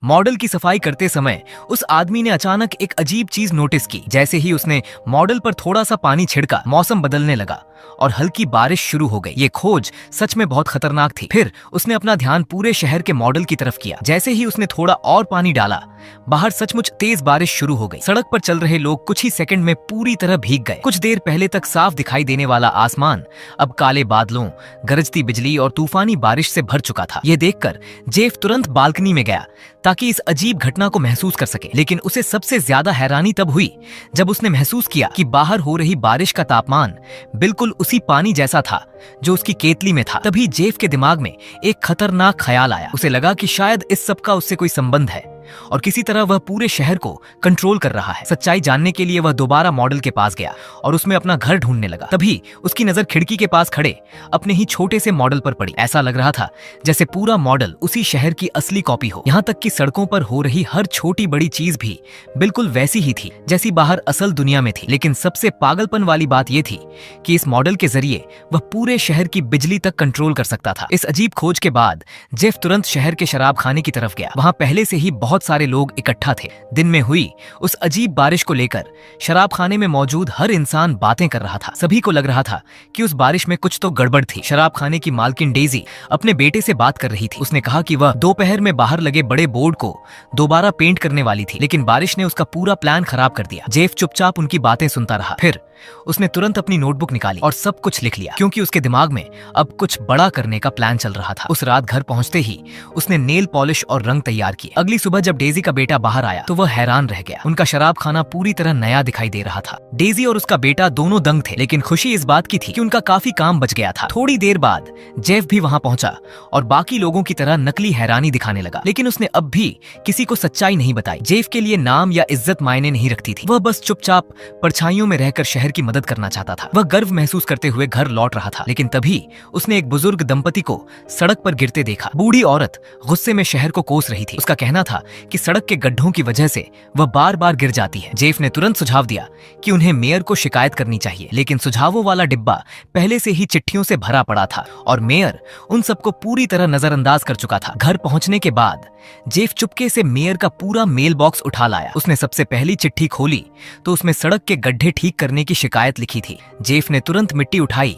Model की सफाई करते समय उस आदमी ने अचानक एक अजीब चीज नोटिस की। जैसे ही उसने मॉडल पर थोड़ा सा पानी छिड़का, मौसम बदलने लगा और हल्की बारिश शुरू हो गई। ये खोज सच में बहुत खतरनाक थी। फिर उसने अपना ध्यान पूरे शहर के मॉडल की तरफ किया। जैसे ही उसने थोड़ा और पानी डाला, बाहर सचमुच तेज बारिश शुरू हो गई। सड़क पर चल रहे लोग कुछ ही सेकंड में पूरी तरह भीग गए। कुछ देर पहले तक साफ दिखाई देने वाला आसमान अब काले बादलों, गरजती बिजली और तूफानी बारिश से भर चुका था। यह देखकर जेफ तुरंत बालकनी में गया ताकि इस अजीब घटना को महसूस कर सके। लेकिन उसे सबसे ज्यादा हैरानी तब हुई जब उसने महसूस किया कि बाहर हो रही बारिश का तापमान बिल्कुल उसी पानी जैसा था जो उसकी केतली में था। तभी जेफ के दिमाग में एक खतरनाक ख्याल आया। उसे लगा कि शायद इस सब का उससे कोई संबंध है और किसी तरह वह पूरे शहर को कंट्रोल कर रहा है। सच्चाई जानने के लिए वह दोबारा मॉडल के पास गया और उसमें अपना घर ढूंढने लगा। तभी उसकी नजर खिड़की के पास खड़े अपने ही छोटे से मॉडल पर पड़ी। ऐसा लग रहा था जैसे पूरा मॉडल उसी शहर की असली कॉपी हो। यहाँ तक कि सड़कों पर हो रही हर छोटी बड़ी चीज भी बिल्कुल वैसी ही थी जैसी बाहर असल दुनिया में थी। लेकिन सबसे पागलपन वाली बात यह थी कि इस मॉडल के जरिए वह पूरे शहर की बिजली तक कंट्रोल कर सकता था। इस अजीब खोज के बाद जेफ तुरंत शहर के शराब खाने की तरफ गया। वहां पहले से ही बहुत सारे लोग इकट्ठा थे। दिन में हुई उस अजीब बारिश को लेकर शराब खाने में मौजूद हर इंसान बातें कर रहा था। सभी को लग रहा था कि उस बारिश में कुछ तो गड़बड़ थी। शराब खाने की मालकिन डेजी अपने बेटे से बात कर रही थी। उसने कहा कि वह दोपहर में बाहर लगे बड़े बोर्ड को दोबारा पेंट करने वाली थी, लेकिन बारिश ने उसका पूरा प्लान खराब कर दिया। जेफ चुपचाप उनकी बातें सुनता रहा। फिर उसने तुरंत अपनी नोटबुक निकाली और सब कुछ लिख लिया, क्योंकि उसके दिमाग में अब कुछ बड़ा करने का प्लान चल रहा था। उस रात घर पहुंचते ही उसने नेल पॉलिश और रंग तैयार किए। अगली सुबह जब डेजी का बेटा बाहर आया तो वह हैरान रह गया। उनका शराब खाना पूरी तरह नया दिखाई दे रहा था। डेजी और उसका बेटा दोनों दंग थे, लेकिन खुशी इस बात की थी कि उनका काफी काम बच गया था। थोड़ी देर बाद जेफ भी वहां पहुंचा और बाकी लोगों की तरह नकली हैरानी दिखाने लगा, लेकिन उसने अब भी किसी को सच्चाई नहीं बताई। जेफ के लिए नाम या इज्जत मायने नहीं रखती थी। वह बस चुपचाप परछाइयों में रहकर शहर की मदद करना चाहता था। वह गर्व महसूस करते हुए घर लौट रहा था, लेकिन तभी उसने एक बुजुर्ग दंपति को सड़क पर गिरते देखा। बूढ़ी औरत गुस्से में शहर को कोस रही थी। उसका कहना था कि सड़क के गड्ढों की वजह से वह बार बार गिर जाती है। जेफ ने तुरंत सुझाव दिया कि उन्हें मेयर को शिकायत करनी चाहिए, लेकिन सुझावों वाला डिब्बा पहले से ही चिट्ठियों से भरा पड़ा था और मेयर उन सबको पूरी तरह नजरअंदाज कर चुका था। घर पहुंचने के बाद जेफ चुपके से मेयर का पूरा मेल बॉक्स उठा लाया। उसने सबसे पहली चिट्ठी खोली तो उसमें सड़क के गड्ढे ठीक करने की शिकायत लिखी थी। जेफ ने तुरंत मिट्टी उठाई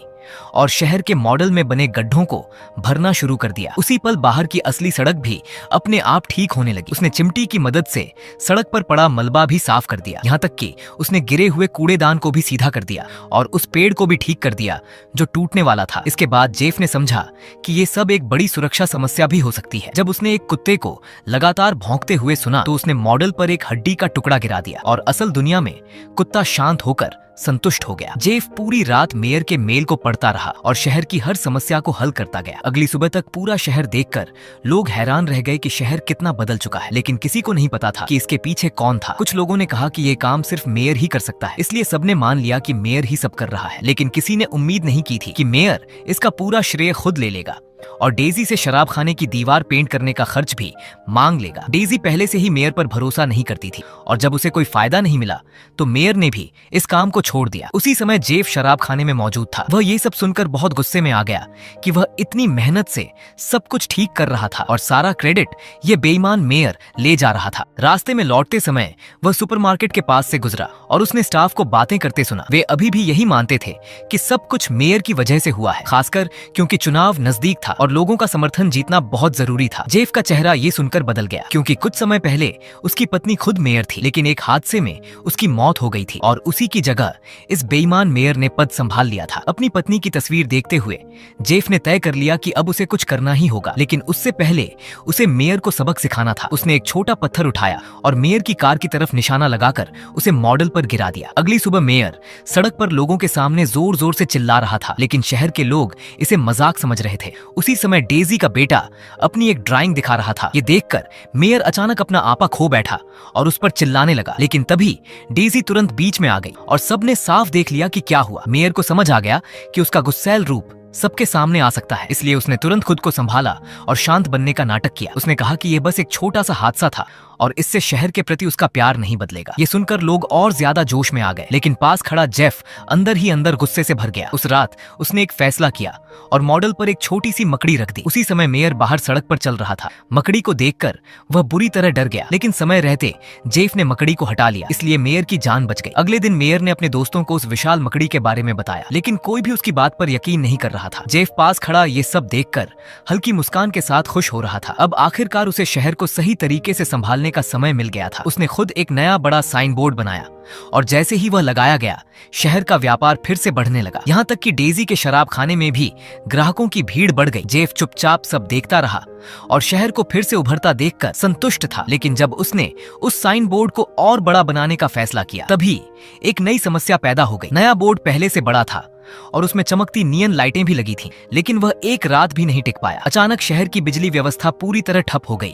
और शहर के मॉडल में बने गड्ढों को भरना शुरू कर दिया। उसी पल बाहर की असली सड़क भी अपने आप ठीक होने लगी। उसने चिमटी की मदद से सड़क पर पड़ा मलबा भी साफ कर दिया। यहाँ तक कि उसने गिरे हुए कूड़ेदान को भी सीधा कर दिया और उस पेड़ को भी ठीक कर दिया जो टूटने वाला था। इसके बाद जेफ ने समझा कि ये सब एक बड़ी सुरक्षा समस्या भी हो सकती है। जब उसने एक कुत्ते को लगातार भौंकते हुए सुना तो उसने मॉडल पर एक हड्डी का टुकड़ा गिरा दिया और असल दुनिया में कुत्ता शांत होकर संतुष्ट हो गया। जेफ पूरी रात मेयर के मेल को पढ़ता रहा और शहर की हर समस्या को हल करता गया। अगली सुबह तक पूरा शहर देखकर लोग हैरान रह गए कि शहर कितना बदल चुका है, लेकिन किसी को नहीं पता था कि इसके पीछे कौन था। कुछ लोगों ने कहा कि ये काम सिर्फ मेयर ही कर सकता है, इसलिए सबने मान लिया कि मेयर ही सब कर रहा है। लेकिन किसी ने उम्मीद नहीं की थी कि मेयर इसका पूरा श्रेय खुद ले लेगा और डेजी से शराब खाने की दीवार पेंट करने का खर्च भी मांग लेगा। डेजी पहले से ही मेयर पर भरोसा नहीं करती थी और जब उसे कोई फायदा नहीं मिला तो मेयर ने भी इस काम को छोड़ दिया। उसी समय जेफ शराब खाने में मौजूद था। वह ये सब सुनकर बहुत गुस्से में आ गया कि वह इतनी मेहनत से सब कुछ ठीक कर रहा था और सारा क्रेडिट ये बेईमान मेयर ले जा रहा था। रास्ते में लौटते समय वह सुपरमार्केट के पास से गुजरा और उसने स्टाफ को बातें करते सुना। वे अभी भी यही मानते थे कि सब कुछ मेयर की वजह से हुआ है, खासकर क्योंकि चुनाव नजदीक था और लोगों का समर्थन जीतना बहुत जरूरी था। जेफ का चेहरा ये सुनकर बदल गया, क्योंकि कुछ समय पहले उसकी पत्नी खुद मेयर थी, लेकिन एक हादसे में उसकी मौत हो गई थी और उसी की जगह इस बेईमान मेयर ने पद संभाल लिया था। अपनी पत्नी की तस्वीर देखते हुए जेफ ने तय कर लिया कि अब उसे कुछ करना ही होगा, लेकिन उससे पहले उसे मेयर को सबक सिखाना था। उसने एक छोटा पत्थर उठाया और मेयर की कार की तरफ निशाना लगाकर उसे मॉडल पर गिरा दिया। अगली सुबह मेयर सड़क पर लोगों के सामने जोर जोर से चिल्ला रहा था, लेकिन शहर के लोग इसे मजाक समझ रहे थे। उसी समय डेजी का बेटा अपनी एक ड्राइंग दिखा रहा था। ये देखकर मेयर अचानक अपना आपा खो बैठा और उस पर चिल्लाने लगा, लेकिन तभी डेजी तुरंत बीच में आ गई और सबने साफ देख लिया कि क्या हुआ। मेयर को समझ आ गया कि उसका गुस्सैल रूप सबके सामने आ सकता है। इसलिए उसने तुरंत खुद को संभाला और शांत बनने का नाटक किया। उसने कहा कि यह बस एक छोटा सा हादसा था और इससे शहर के प्रति उसका प्यार नहीं बदलेगा। ये सुनकर लोग और ज्यादा जोश में आ गए, लेकिन पास खड़ा जेफ अंदर ही अंदर गुस्से से भर गया। उस रात उसने एक फैसला किया और मॉडल पर एक छोटी सी मकड़ी रख दी। उसी समय मेयर बाहर सड़क पर चल रहा था। मकड़ी को देखकर वह बुरी तरह डर गया, लेकिन समय रहते जेफ ने मकड़ी को हटा लिया, इसलिए मेयर की जान बच गई। अगले दिन मेयर ने अपने दोस्तों को उस विशाल मकड़ी के बारे में बताया, लेकिन कोई भी उसकी बात पर यकीन नहीं कर रहा था। जेफ पास खड़ा ये सब देखकर हल्की मुस्कान के साथ खुश हो रहा था। अब आखिरकार उसे शहर को सही तरीके से संभालने का समय मिल गया था। उसने खुद एक नया बड़ा साइन बोर्ड बनाया और जैसे ही वह लगाया गया, शहर का व्यापार फिर से बढ़ने लगा। यहाँ तक कि डेजी के शराब खाने में भी ग्राहकों की भीड़ बढ़ गई। जेफ चुपचाप सब देखता रहा और शहर को फिर से उभरता देखकर संतुष्ट था। लेकिन जब उसने उस साइन बोर्ड को और बड़ा बनाने का फैसला किया, तभी एक नई समस्या पैदा हो गई। नया बोर्ड पहले से बड़ा था और उसमें चमकती नियन लाइटें भी लगी थीं, लेकिन वह एक रात भी नहीं टिक पाया। अचानक शहर की बिजली व्यवस्था पूरी तरह ठप हो गई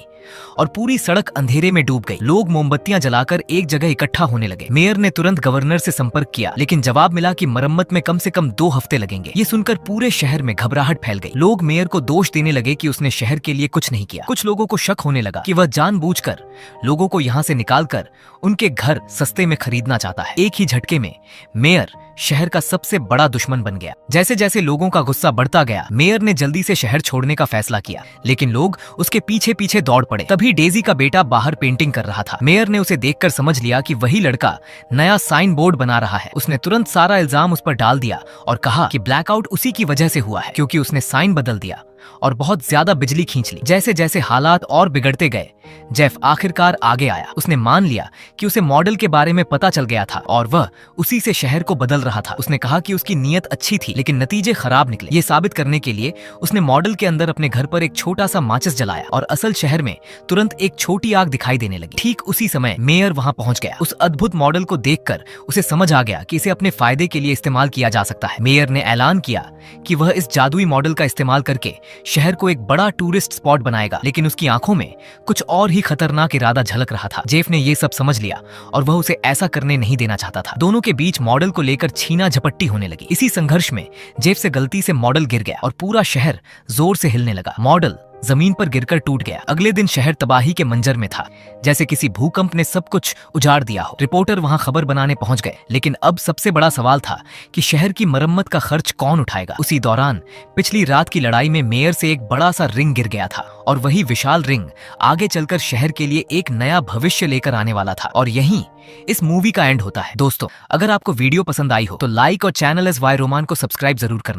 और पूरी सड़क अंधेरे में डूब गई। लोग मोमबत्तियां जलाकर एक जगह इकट्ठा होने लगे। मेयर ने तुरंत गवर्नर से संपर्क किया, लेकिन जवाब मिला कि मरम्मत में कम से कम 2 हफ्ते लगेंगे। ये सुनकर पूरे शहर में घबराहट फैल गई। लोग मेयर को दोष देने लगे कि उसने शहर के लिए कुछ नहीं किया। कुछ लोगों को शक होने लगा कि वह जानबूझकर लोगों को यहाँ से निकालकर उनके घर सस्ते में खरीदना चाहता है। एक ही झटके में मेयर शहर का सबसे बड़ा दुश्मन बन गया। जैसे जैसे लोगों का गुस्सा बढ़ता गया, मेयर ने जल्दी से शहर छोड़ने का फैसला किया, लेकिन लोग उसके पीछे पीछे दौड़ पड़े। तभी डेजी का बेटा बाहर पेंटिंग कर रहा था। मेयर ने उसे देखकर समझ लिया कि वही लड़का नया साइन बोर्ड बना रहा है। उसने तुरंत सारा इल्जाम उस पर डाल दिया और कहा कि ब्लैकआउट उसी की वजह से हुआ है, क्योंकि उसने साइन बदल दिया और बहुत ज्यादा बिजली खींच ली। जैसे जैसे हालात और बिगड़ते गए, जेफ आखिरकार आगे आया। उसने मान लिया कि उसे मॉडल के बारे में पता चल गया था और वह उसी से शहर को बदल रहा था। उसने कहा कि उसकी नीयत अच्छी थी, लेकिन नतीजे खराब निकले। ये साबित करने के लिए उसने मॉडल के अंदर अपने घर पर एक छोटा सा माचिस जलाया और असल शहर में तुरंत एक छोटी आग दिखाई देने लगी। ठीक उसी समय मेयर वहां पहुंच गया। उस अद्भुत मॉडल को देखकर उसे समझ आ गया कि इसे अपने फायदे के लिए इस्तेमाल किया जा सकता है। मेयर ने ऐलान किया कि वह इस जादुई मॉडल का इस्तेमाल करके शहर को एक बड़ा टूरिस्ट स्पॉट बनाएगा, लेकिन उसकी आंखों में कुछ और ही खतरनाक इरादा झलक रहा था। जेफ ने ये सब समझ लिया और वह उसे ऐसा करने नहीं देना चाहता था। दोनों के बीच मॉडल को लेकर छीना झपट्टी होने लगी। इसी संघर्ष में जेफ से गलती से मॉडल गिर गया और पूरा शहर जोर से हिलने लगा। मॉडल जमीन पर गिरकर टूट गया। अगले दिन शहर तबाही के मंजर में था, जैसे किसी भूकंप ने सब कुछ उजाड़ दिया हो। रिपोर्टर वहां खबर बनाने पहुंच गए, लेकिन अब सबसे बड़ा सवाल था कि शहर की मरम्मत का खर्च कौन उठाएगा। उसी दौरान पिछली रात की लड़ाई में मेयर से एक बड़ा सा रिंग गिर गया था और वही विशाल रिंग आगे चलकर शहर के लिए एक नया भविष्य लेकर आने वाला था। और यहीं इस मूवी का एंड होता है। दोस्तों, अगर आपको वीडियो पसंद आई हो तो लाइक और चैनल एस वाई रोमान को सब्सक्राइब जरूर करना।